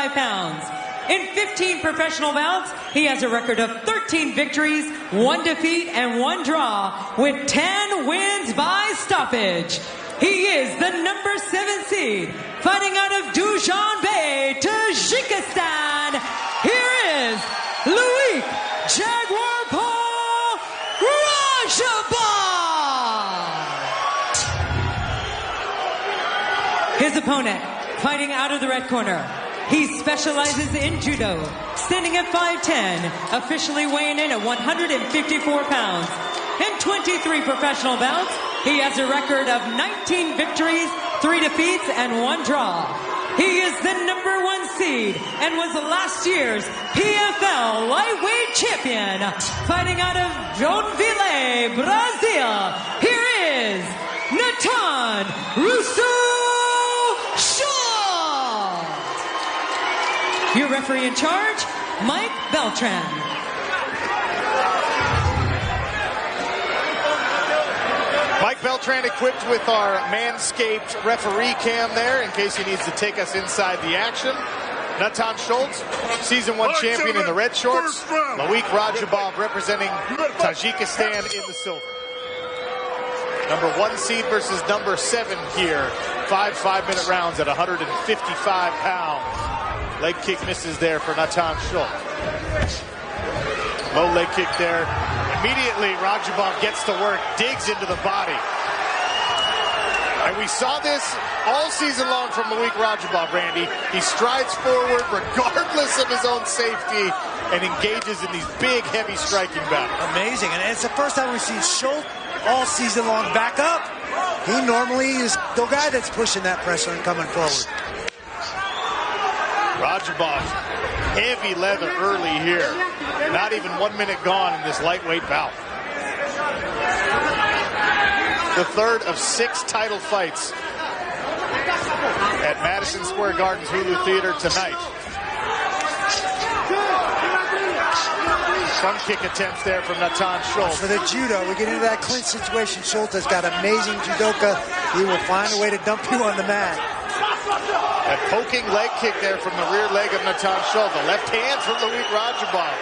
65 pounds. In 15 professional bouts, he has a record of 13 victories, 1 defeat, and 1 draw, with 10 wins by stoppage. He is the number 7 seed, fighting out of Dushanbe, Tajikistan. Here is Loik Jaguar Rajabov. His opponent, fighting out of the red corner. He specializes in judo, standing at 5'10", officially weighing in at 154 pounds. In 23 professional bouts, he has a record of 19 victories, 3 defeats, and 1 draw. He is the number 1 seed and was last year's PFL lightweight champion, fighting out of Joinville, Brazil. Here is Natan Russo. Your referee in charge, Mike Beltran. Mike Beltran equipped with our Manscaped referee cam there in case he needs to take us inside the action. Natan Schultz, season 1 champion in the red shorts. Loik Rajabov representing Tajikistan in the silver. Number 1 seed versus number 7 here. 5 5-minute rounds at 155 pounds. Leg kick misses there for Natan Schultz. Low leg kick there. Immediately, Rajabov gets to work, digs into the body. And we saw this all season long from Loik Rajabov, Randy. He strides forward regardless of his own safety and engages in these big, heavy striking bouts. Amazing. And it's the first time we've seen Schultz all season long back up. He normally is the guy that's pushing that pressure and coming forward. Rajabov, heavy leather early here. Not even 1 minute gone in this lightweight bout. The third of 6 title fights at Madison Square Garden's Hulu Theater tonight. Front kick attempts there from Natan Schultz. For the judo, we get into that clinch situation. Schultz has got amazing judoka. He will find a way to dump you on the mat. A poking leg kick there from the rear leg of Natan Schultz. The left hand from Loik Rajabov.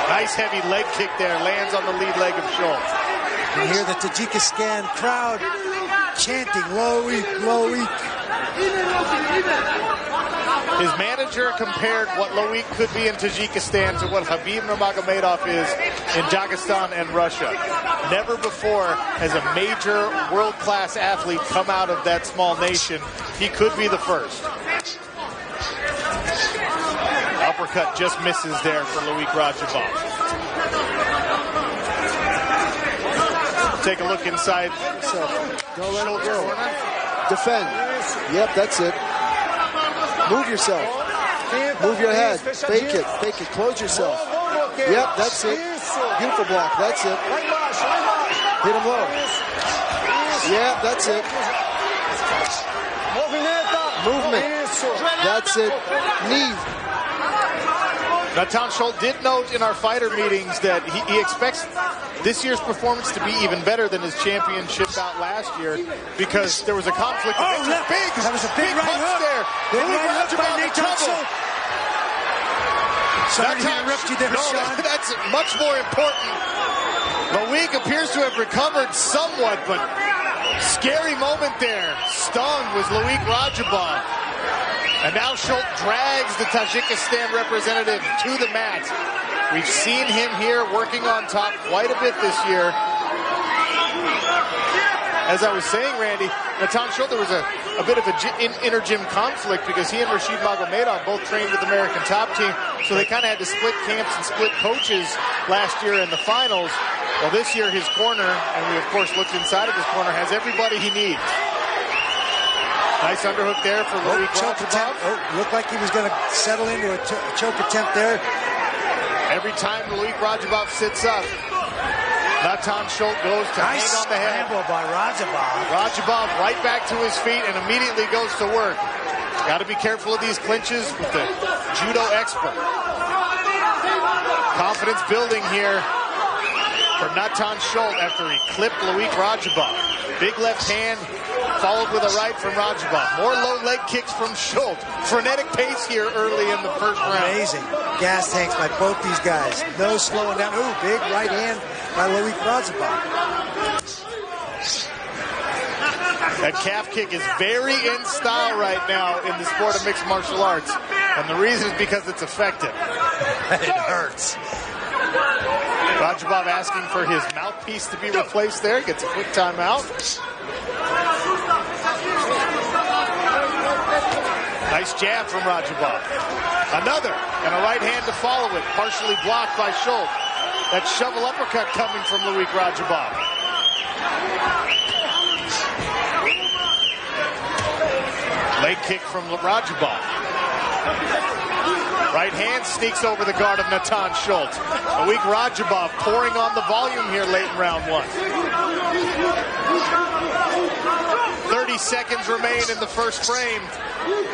Nice heavy leg kick there. Lands on the lead leg of Schultz. You hear the Tajikistan crowd chanting, Loik, Loik. His manager compared what Loik could be in Tajikistan to what Khabib Nurmagomedov is in Dagestan and Russia. Never before has a major world-class athlete come out of that small nation. He could be the first. Uppercut just misses there for Loik Rajabov. Take a look inside. So, don't let him go. Defend. Yep, that's it. Move yourself. Move your head. Fake it. Fake it. Close yourself. Yep, that's it. Beautiful block. That's it. Hit him low. Yeah, that's it. Movement. That's it. Knee. Natan Schultz did note in our fighter meetings that he expects this year's performance to be even better than his championship bout last year because there was a conflict. That was a big right hook there. Big right hook by Natan Schultz. Sorry to interrupt you there, Sean. That's much more important. Loik appears to have recovered somewhat, but scary moment there. Stung was Loik Rajabov. And now Schultz drags the Tajikistan representative to the mat. We've seen him here working on top quite a bit this year. As I was saying, Randy, Natan Schultz, there was a bit of an inter-gym conflict because he and Rashid Magomedov both trained with the American top team, so they kind of had to split camps and split coaches last year in the finals. Well, this year his corner, and we of course looked inside of his corner, has everybody he needs. Nice underhook there for Loik Rajabov. Looked like he was going to settle into a choke attempt there. Every time Loik Rajabov sits up, Natan Schultz goes to hang on the head. Nice scramble by Rajabov. Rajabov right back to his feet and immediately goes to work. Got to be careful of these clinches with the judo expert. Confidence building here for Natan Schultz after he clipped Loik Rajabov. Big left hand followed with a right from Rajabov. More low leg kicks from Schultz. Frenetic pace here early in the first round. Amazing gas tanks by both these guys. No slowing down. Ooh, big right hand by Loik Rajabov. That calf kick is very in style right now in the sport of mixed martial arts. And the reason is because it's effective. It hurts. Rajabov asking for his mouthpiece to be replaced there. Gets a quick timeout. Nice jab from Rajabov. Another, and a right hand to follow it. Partially blocked by Schultz. That shovel uppercut coming from Loik Rajabov. Leg kick from Rajabov. Right hand sneaks over the guard of Natan Schultz. Loik Rajabov pouring on the volume here late in round one. 30 seconds remain in the first frame.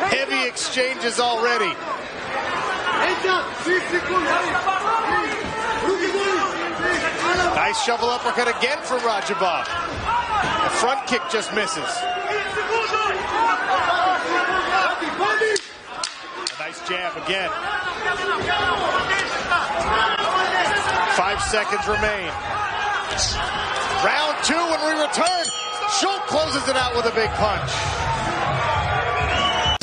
Heavy exchanges already. Nice shovel uppercut again from Rajabov. The front kick just misses. A nice jab again. 5 seconds remain. Round two when we return. Schultz closes it out with a big punch.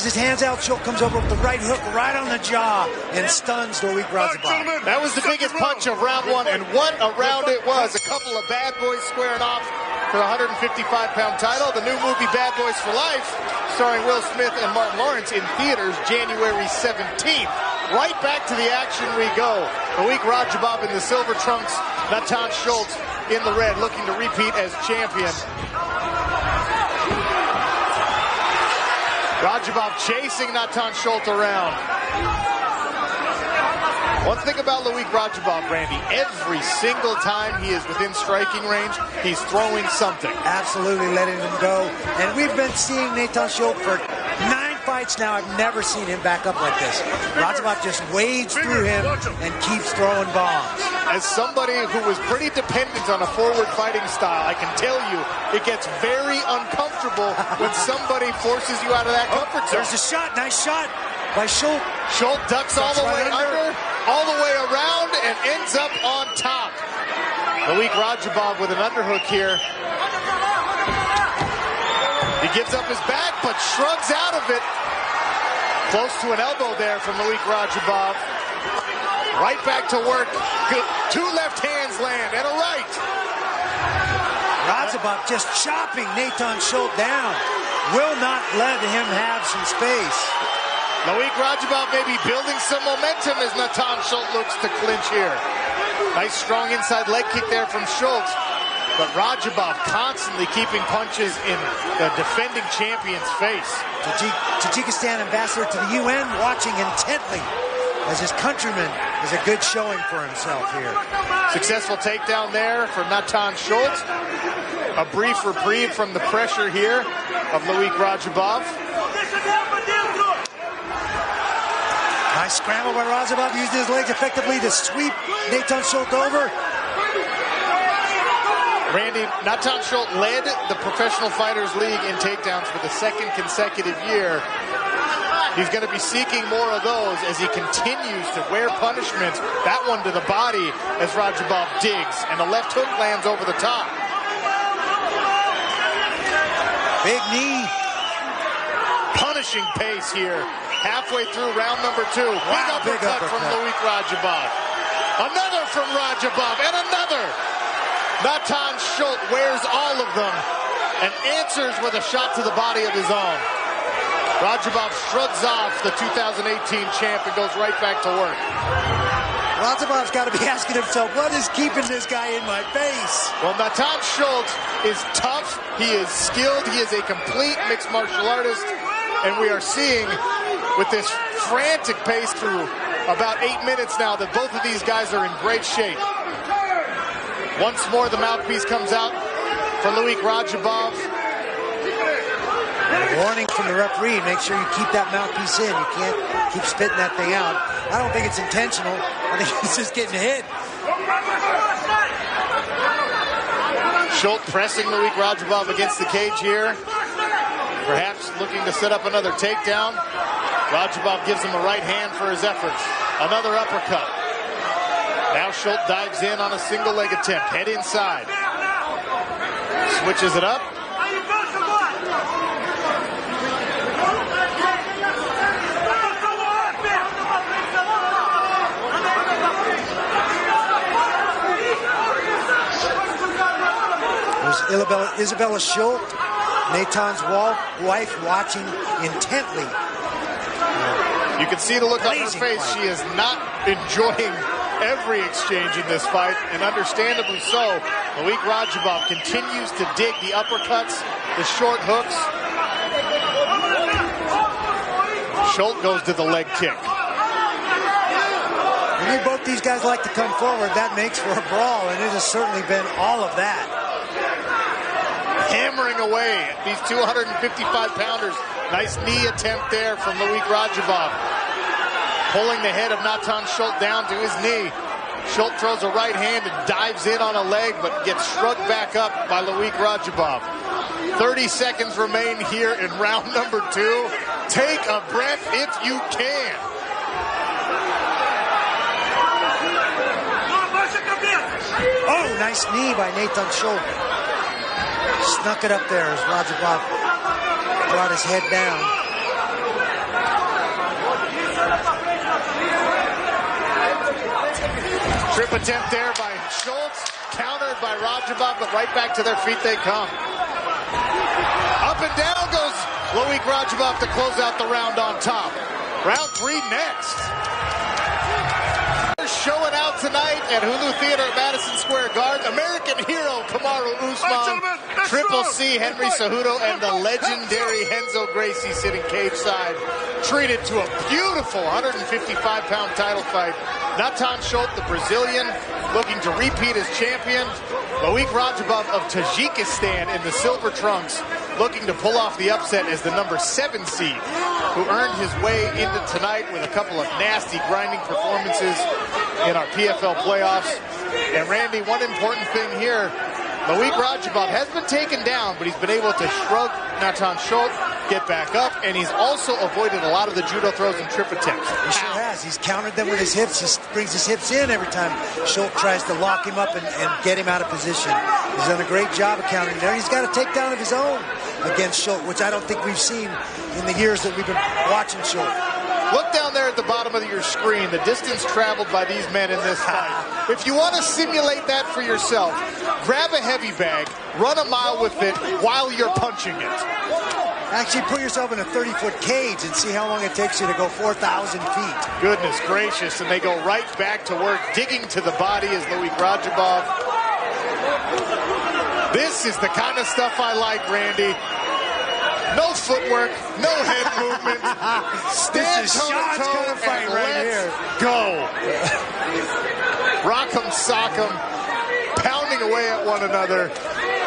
His hands out, Schultz comes over with the right hook right on the jaw and stuns Loik Rajabov. That was the biggest punch of round one, and what a round it was. A couple of bad boys squaring off for the 155-pound title. The new movie Bad Boys for Life, starring Will Smith and Martin Lawrence, in theaters January 17th. Right back to the action we go. Loik Rajabov in the silver trunks, Natan Schultz in the red, looking to repeat as champion. Rajabov chasing Natan Schultz around. One thing about Loik Rajabov, Randy, every single time he is within striking range, he's throwing something. Absolutely letting him go. And we've been seeing Natan Schultz for 9 fights now. I've never seen him back up like this. Rajabov just wades through him and keeps throwing bombs. As somebody who was pretty dependent on a forward fighting style, I can tell you it gets very uncomfortable when somebody forces you out of that comfort zone. There's a shot, nice shot by Schultz. Schultz ducks all the way under, all the way around, and ends up on top. Loik Rajabov with an underhook here. He gives up his back, but shrugs out of it. Close to an elbow there from Loik Rajabov. Right back to work. Good. 2 left hands land and a right. Rajabov just chopping Natan Schultz down. Will not let him have some space. Loik Rajabov may be building some momentum as Natan Schultz looks to clinch here. Nice strong inside leg kick there from Schultz. But Rajabov constantly keeping punches in the defending champion's face. Tajikistan ambassador to the UN watching intently as his countryman is a good showing for himself here. Successful takedown there for Natan Schultz. A brief reprieve from the pressure here of Loik Rajabov. Nice scramble by Rajabov, using his legs effectively to sweep Natan Schultz over. Randy, Natan Schultz led the Professional Fighters League in takedowns for the 2nd consecutive year. He's going to be seeking more of those as he continues to wear punishment. That one to the body as Rajabov digs, and the left hook lands over the top. Big knee. Punishing pace here. Halfway through round number 2. Wow, big uppercut from Loik Rajabov. Another from Rajabov, and another. Natan Schultz wears all of them and answers with a shot to the body of his own. Rajabov shrugs off the 2018 champ and goes right back to work. Rajabov's got to be asking himself, what is keeping this guy in my face? Well, Natan Schultz is tough. He is skilled. He is a complete mixed martial artist. And we are seeing with this frantic pace through about 8 minutes now that both of these guys are in great shape. Once more, the mouthpiece comes out for Loik Rajabov. Warning from the referee, make sure you keep that mouthpiece in. You can't keep spitting that thing out. I don't think it's intentional. I think he's just getting hit. Schultz pressing Loik Rajabov against the cage here. Perhaps looking to set up another takedown. Rajabov gives him a right hand for his efforts. Another uppercut. Now Schultz dives in on a single leg attempt. Head inside. Switches it up. There's Isabella Schultz, Nathan's wife, watching intently. You can see the look on her face. She is not enjoying every exchange in this fight, and understandably so. Loik Rajabov continues to dig the uppercuts, the short hooks. Schultz goes to the leg kick. When both these guys like to come forward, that makes for a brawl, and it has certainly been all of that. Hammering away at these 255-pounders. Nice knee attempt there from Loik Rajabov. Pulling the head of Nathan Schultz down to his knee. Schultz throws a right hand and dives in on a leg, but gets shrugged back up by Loik Rajabov. 30 seconds remain here in round number 2. Take a breath if you can. Oh, nice knee by Nathan Schultz. Snuck it up there as Rajabov brought his head down. Trip attempt there by Schultz, countered by Rajabov, but right back to their feet they come. Up and down goes Loik Rajabov to close out the round on top. Round 3 next. Showing out tonight at Hulu Theater at Madison Square Garden. American hero Kamaru Usman, Triple C Henry Cejudo, and the legendary Renzo Gracie sitting cage side. Treated to a beautiful 155-pound title fight. Nathan Schultz, the Brazilian, looking to repeat as champion. Loik Rajabov of Tajikistan in the silver trunks, looking to pull off the upset as the number 7 seed, who earned his way into tonight with a couple of nasty grinding performances in our PFL playoffs. And Randy, one important thing here, Loik Rajabov has been taken down, but he's been able to shrug Nathan Schultz, get back up, and he's also avoided a lot of the judo throws and trip attempts. He sure has. He's countered them with his hips. He brings his hips in every time Schultz tries to lock him up and get him out of position. He's done a great job of countering there. He's got a takedown of his own against Schultz, which I don't think we've seen in the years that we've been watching Schultz. Look down there at the bottom of your screen, the distance traveled by these men in this fight. If you want to simulate that for yourself, grab a heavy bag, run a mile with it while you're punching it. Actually put yourself in a 30-foot cage and see how long it takes you to go 4,000 feet. Goodness gracious, and they go right back to work, digging to the body as Loik Rajabov. This is the kind of stuff I like, Randy. No footwork, no head movement. Stand toe-to-toe and let's go. Rock'em sock'em, pounding away at one another.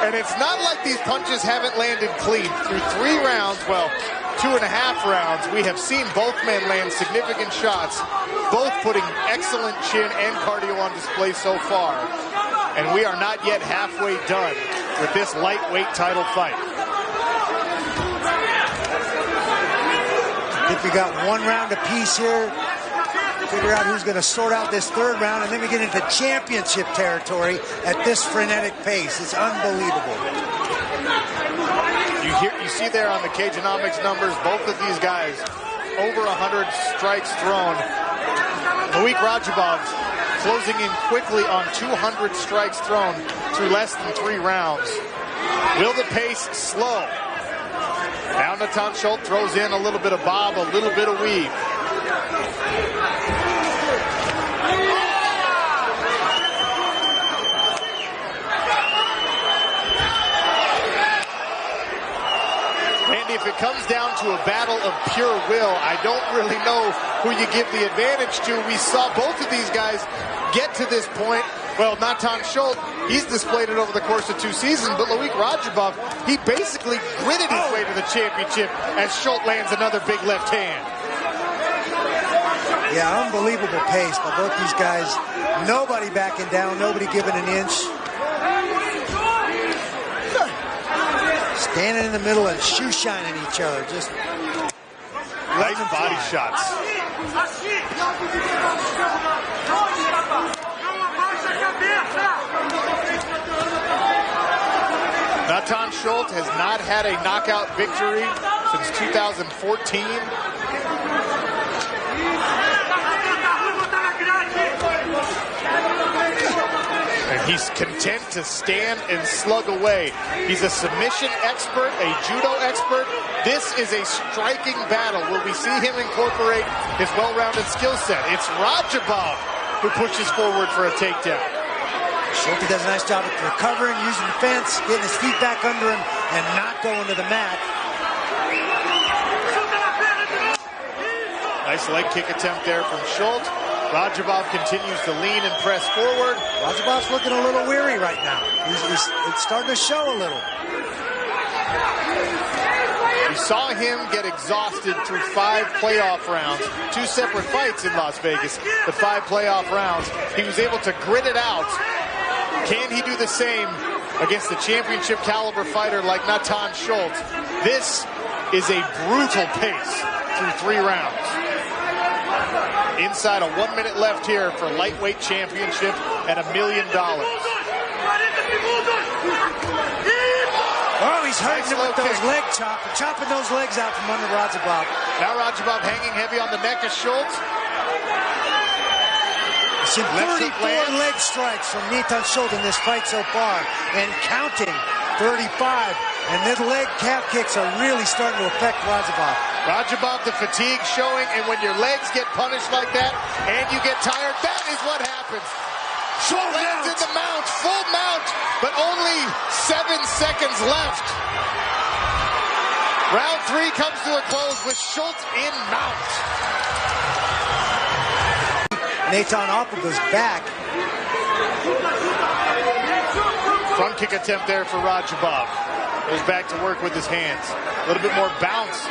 And it's not like these punches haven't landed clean. Through 3 rounds, well, 2.5 rounds, we have seen both men land significant shots, both putting excellent chin and cardio on display so far. And we are not yet halfway done with this lightweight title fight. I think we got 1 round apiece here. Figure out who's going to sort out this 3rd round, and then we get into championship territory at this frenetic pace. It's unbelievable. You see there on the Cageonomics numbers, both of these guys over 100 strikes thrown. Loik Rajabov closing in quickly on 200 strikes thrown through less than 3 rounds. Will the pace slow? Now Nathan Schultz throws in a little bit of bob, a little bit of weave. Randy, if it comes down to a battle of pure will, I don't really know who you give the advantage to. We saw both of these guys get to this point. Well, Nathan Schultz, he's displayed it over the course of 2 seasons, but Loik Rajabov, he basically gritted his way to the championship as Schultz lands another big left hand. Yeah, unbelievable pace by both these guys. Nobody backing down, nobody giving an inch. standing in the middle and shoe shining each other. Just nice body shots. Natan Schultz has not had a knockout victory since 2014. And he's content to stand and slug away. He's a submission expert, a judo expert. This is a striking battle where we see him incorporate his well-rounded skill set. It's Rajabov who pushes forward for a takedown. Schultz does a nice job of recovering, using the fence, getting his feet back under him, and not going to the mat. Nice leg kick attempt there from Schultz. Rajabov continues to lean and press forward. Rajabov's looking a little weary right now. It's starting to show a little. We saw him get exhausted through 5 playoff rounds. 2 separate fights in Las Vegas, but 5 playoff rounds. He was able to grit it out. Can he do the same against the championship caliber fighter like Natan Schultz? This is a brutal pace through 3 rounds. Inside of 1 minute left here for lightweight championship and $1 million. Oh, he's hurting him with those leg chopping those legs out from under Rajabov. Now Rajabov hanging heavy on the neck of Schultz. Some 34 leg strikes from Natan Schultz in this fight so far, and counting 35. And then leg calf kicks are really starting to affect Rajabov. Rajabov, the fatigue showing, and when your legs get punished like that and you get tired, that is what happens. Schultz lands in the mount, full mount, but only 7 seconds left. Round 3 comes to a close with Schultz in mount. Natan Opel goes back. Front kick attempt there for Rajabov. Goes back to work with his hands. A little bit more bounce.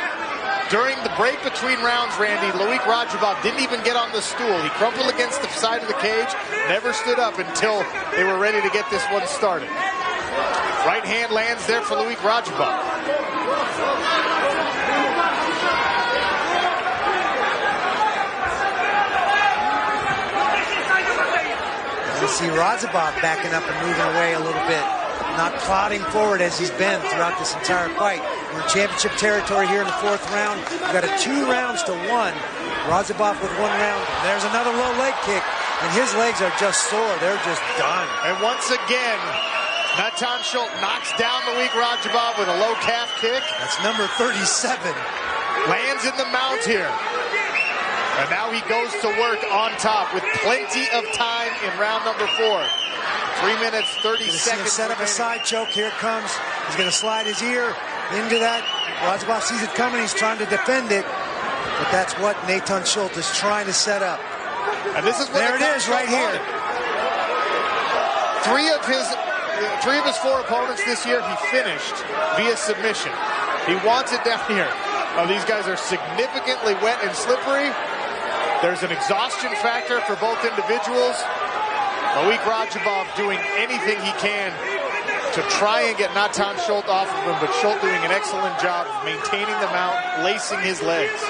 During the break between rounds, Randy, Loik Rajabov didn't even get on the stool. He crumpled against the side of the cage, never stood up until they were ready to get this one started. Right hand lands there for Loik Rajabov. You see Rajabov backing up and moving away a little bit, not plodding forward as he's been throughout this entire fight. We're in championship territory here in the 4th round. We've got a 2 rounds to 1. Rajabov with 1 round. There's another low leg kick, and his legs are just sore. They're just done. And once again, Natan Schultz knocks down Loik Rajabov with a low calf kick. That's number 37. Lands in the mount here. And now he goes to work on top with plenty of time in round number 4. 3 minutes, 30 seconds. Set up a side choke. Here it comes. He's going to slide his ear into that. Rajabov sees it coming. He's trying to defend it. But that's what Natan Schultz is trying to set up. And this is what there it is right here. 3 of his 4 opponents this year he finished via submission. He wants it down here. Oh, these guys are significantly wet and slippery. There's an exhaustion factor for both individuals. Loik Rajabov doing anything he can to try and get Natan Schultz off of him, but Schultz doing an excellent job of maintaining the mount, lacing his legs.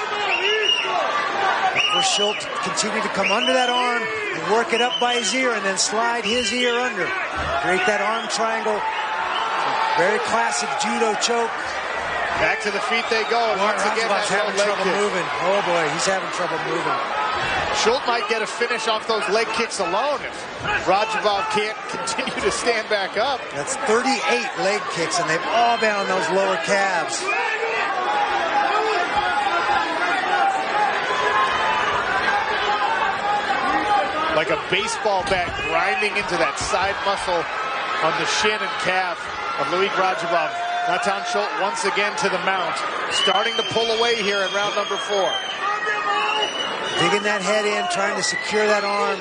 For Schultz, continue to come under that arm and work it up by his ear and then slide his ear under. Create that arm triangle. Very classic judo choke. Back to the feet they go. And once again, Rajabov's having trouble moving. Oh boy, he's having trouble moving. Schultz might get a finish off those leg kicks alone if Rajabov can't continue to stand back up. That's 38 leg kicks, and they've all been on those lower calves. Like a baseball bat grinding into that side muscle on the shin and calf of Loik Rajabov. Natan Schultz once again to the mount, starting to pull away here in round number 4. Digging that head in, trying to secure that arm.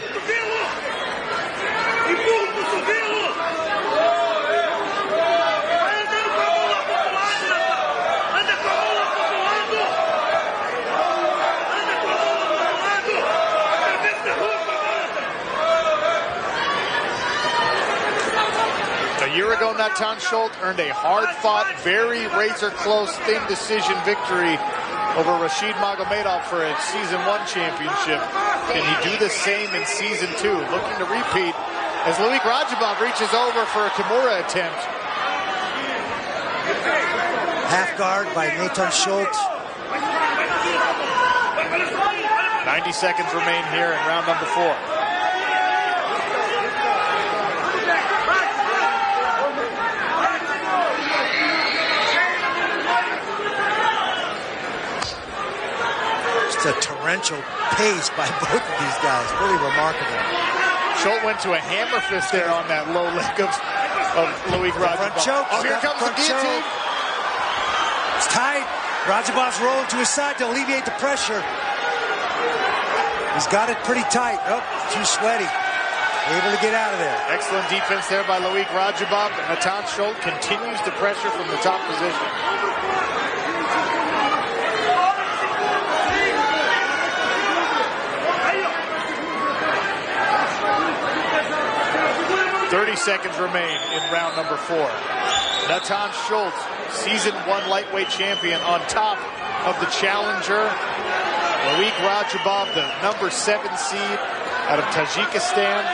A year ago Natan Schultz earned a hard-fought, very razor-close, thin decision victory over Rashid Magomedov for a Season 1 championship. Can he do the same in Season 2? Looking to repeat as Loik Rajabov reaches over for a Kimura attempt. Half guard by Natan Schultz. 90 seconds remain here in round number 4. Just a torrential pace by both of these guys. Really remarkable. Schultz went to a hammer fist there on that low leg of Loik Rajabov. Front choke. Oh, here comes the guillotine. It's tight. Rajabov's rolling to his side to alleviate the pressure. He's got it pretty tight. Oh, too sweaty. Able to get out of there. Excellent defense there by Loik Rajabov. Natan Schultz continues to pressure from the top position. .30 seconds remain in round number 4. Natan Schultz, Season 1 lightweight champion, on top of the challenger Loik Rajabov, the number 7 seed out of Tajikistan.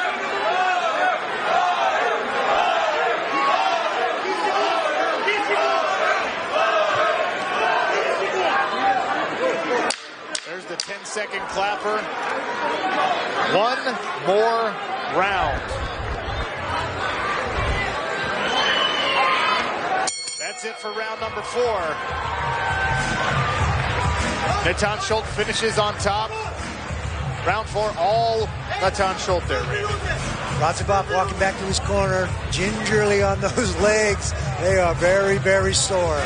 There's the 10-second clapper. One more round. That's it for round number 4. Natan Schultz finishes on top. Round 4, all Natan Schultz there. Rajabov walking back to his corner, gingerly on those legs. They are very, very sore.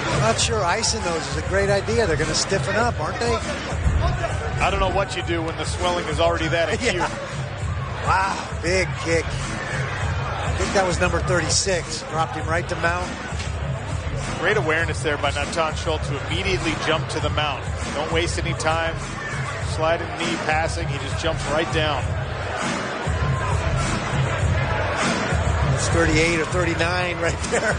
I'm not sure icing those is a great idea. They're going to stiffen up, aren't they? I don't know what you do when the swelling is already that acute. Yeah. Wow, big kick. I think that was number 36. Dropped him right to mount. Great awareness there by Natan Schultz to immediately jump to the mount. Don't waste any time sliding knee passing. He just jumps right down. It's 38 or 39 right there.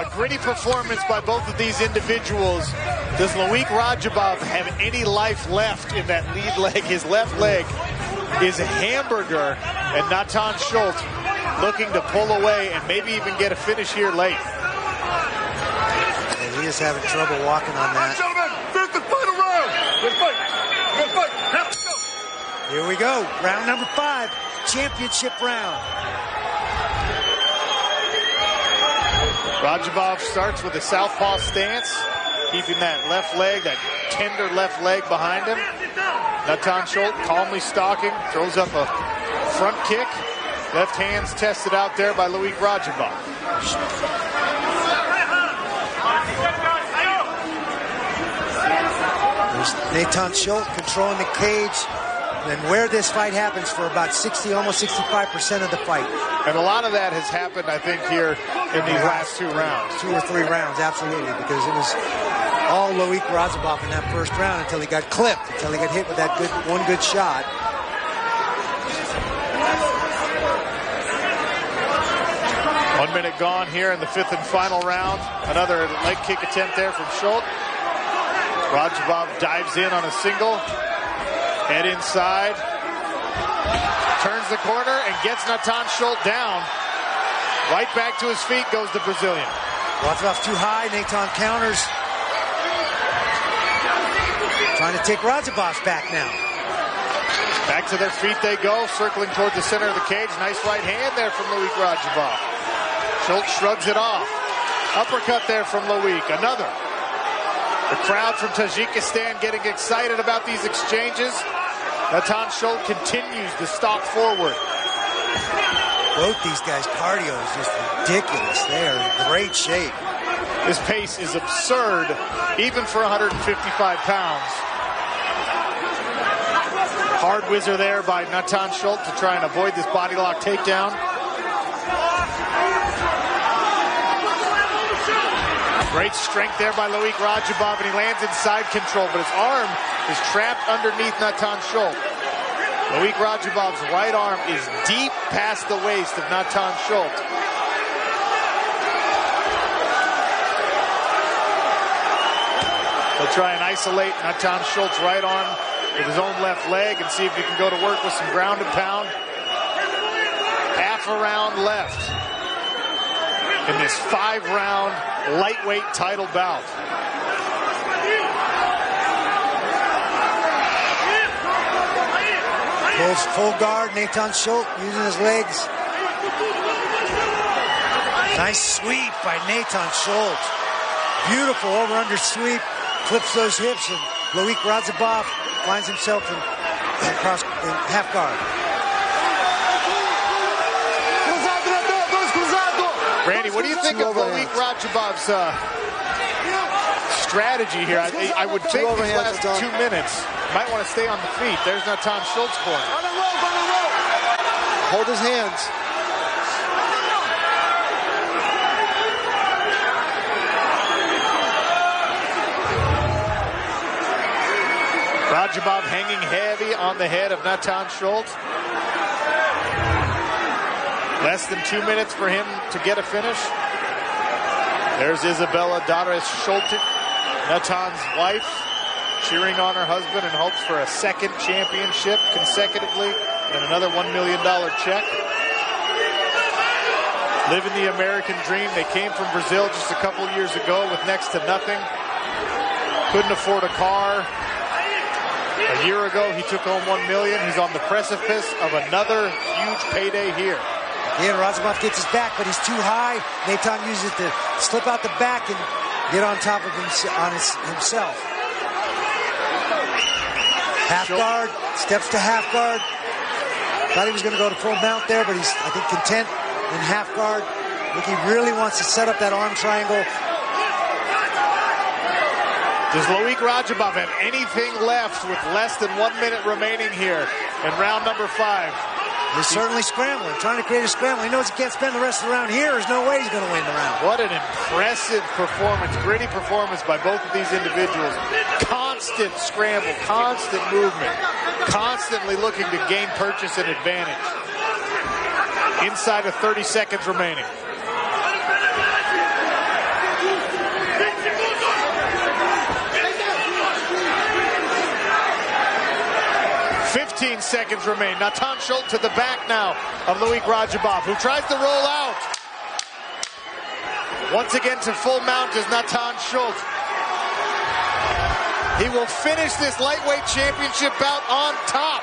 A gritty performance by both of these individuals. Does Loik Rajabov have any life left in that lead leg? His left leg is a hamburger, and Natan Schultz looking to pull away and maybe even get a finish here late. And he is having trouble walking on that. Here we go, round number 5, championship round. Rajabov starts with a southpaw stance, keeping that left leg, that tender left leg behind him. Natan Schultz calmly stalking, throws up a front kick. Left hand's tested out there by Loik Rajabov. There's Natan Schultz controlling the cage. And where this fight happens for about 60, almost 65% of the fight. And a lot of that has happened, I think, here in these last 2 rounds. 2 or 3 rounds, absolutely, because it was all Loik Rajabov in that first round until he got clipped, until he got hit with that one good shot. One minute gone here in the 5th and final round. Another leg kick attempt there from Schultz. Rajabov dives in on a single. Head inside. Turns the corner and gets Natan Schultz down. Right back to his feet goes the Brazilian. Rajabov too high. Natan counters. Trying to take Rajabov's back now. Back to their feet they go, circling toward the center of the cage. Nice right hand there from Loik Rajabov. Schultz shrugs it off. Uppercut there from Loik. Another. The crowd from Tajikistan getting excited about these exchanges. Natan Schultz continues to stalk forward. Both these guys' cardio is just ridiculous. They are in great shape. This pace is absurd, even for 155 pounds. Hard whizzer there by Natan Schultz to try and avoid this body lock takedown. Great strength there by Loik Rajabov, and he lands in side control, but his arm is trapped underneath Natan Schultz. Loik Rajabov's right arm is deep past the waist of Natan Schultz. He'll try and isolate Natan Schultz's right arm with his own left leg and see if he can go to work with some ground and pound. Half a round left in this 5-round lightweight title bout. Full guard, Natan Schultz using his legs. Nice sweep by Natan Schultz. Beautiful over-under sweep. Clips those hips, and Loik Rajabov finds himself in half guard. Randy, what do you think of Loik Rajabov's strategy here? I would think these last 2 minutes might want to stay on the feet. There's Natan Schultz's corner. Hold his hands. Rajabov hanging heavy on the head of Natan Schultz. Less than 2 minutes for him to get a finish. There's Isabella Dares Schultz, Natan's wife, cheering on her husband in hopes for a second championship consecutively and another $1 million check. Living the American dream. They came from Brazil just a couple years ago with next to nothing. Couldn't afford a car. A year ago, he took home $1 million. He's on the precipice of another huge payday here. Again, Rajabov gets his back, but he's too high. Natan uses it to slip out the back and get on top of himself. Half guard, steps to half guard. Thought he was going to go to full mount there, but he's, I think, content in half guard. I think he really wants to set up that arm triangle. Does Loik Rajabov have anything left with less than 1 minute remaining here in round number 5? He's certainly scrambling, trying to create a scramble. He knows he can't spend the rest of the round here. There's no way he's going to win the round. What an impressive performance, gritty performance by both of these individuals. Constant scramble, constant movement, constantly looking to gain purchase and advantage. Inside of 30 seconds remaining. 15 seconds remain. Natan Schultz to the back now of Loik Rajabov, who tries to roll out. Once again to full mount is Natan Schultz. He will finish this lightweight championship bout on top.